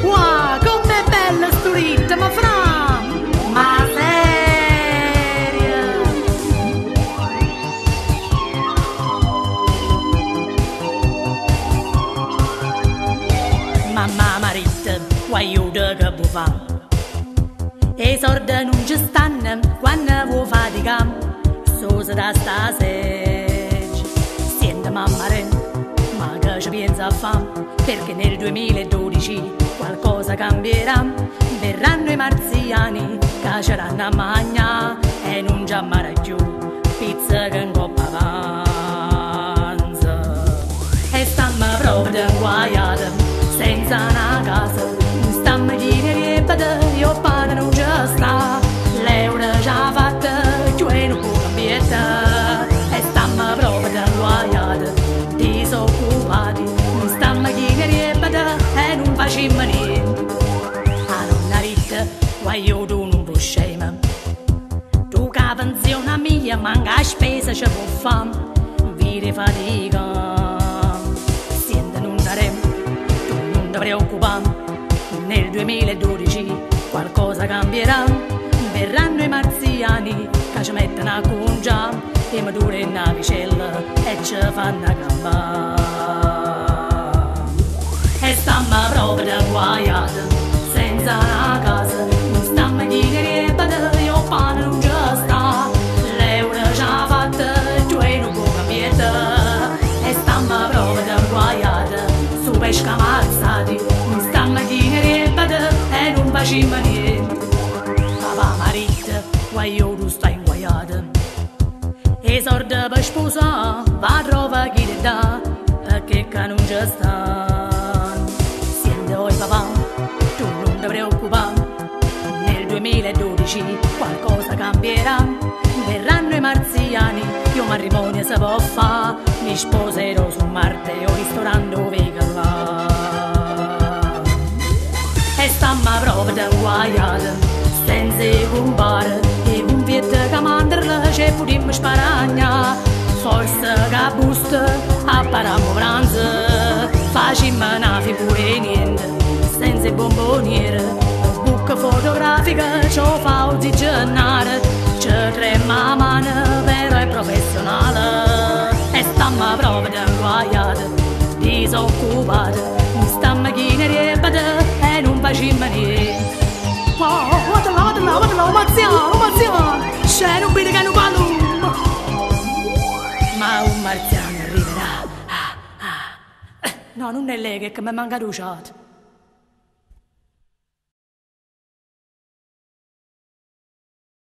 Wow, com'è bella sto ritmo, fra! Ma seria! Mamma Marit, guaiuta che vuoi fare? E i sordi non ci stanno quando vuoi faticare. Sosa da sta seggia, sente mamma Ren, ma che ci pensa a fare? Perché nel 2012 qualcosa cambierà. Verranno i marziani, caceranno a magna e non ci ammarà più pizza che in coppa avanza. E stiamo proprio guaiati, senza una casa. Stiamo chi ripete, io pane non ci sta. L'euro già fatta, cioè non può cambiare. E stiamo proprio guaiati, disoccupati. Stiamo chi ripete e non facciamo niente. A nonna Rita, guaio tu non puoi scema. Tu che pensione mia, manca a spesa ci può fare. Vire fatica, siente non daremo, tu non ti preoccupare. Nel 2012 qualcosa cambierà. Verranno i marziani che ci mettono a cuncia e mi dura in navicella e ci fanno campare. E stiamo proprio guaiati, senza una casa. Non stiamo chi ripete, io pane non ci sta. L'euro già fatta, cioè non può cambiare. E stiamo proprio guaiati, su pesca mazzati. Non stiamo chi ripete e non facciamo niente. Papà Marit, guaio tu stai inguaiata. E sordi per sposa, va a trovare chi ti dà, perché che non ci sta. Siente oi papà, tu non ti preoccupare. Nel 2012 qualcosa cambierà. Verranno i marziani, io matrimonio si può fare. Mi sposerò su Marte o ristorando vegan là. E stiamo proprio guaiati, senza compare. E un vietto che mandarla c'è potremmo sparagna. Forse che busta appariamo pranzo. Facciamo una figura e niente, senza bomboniere. Buca fotografica ci fa ossigenare. Ci trema la mano, però è professionale. E stiamo proprio guaiati, disoccupati. Non stiamo chi ne ripete e non facciamo niente. Oh, guarda là, marziano, c'è un bene che non parlo. Ma un marziano arriverà. No, non è lei che mi manca l'usciato.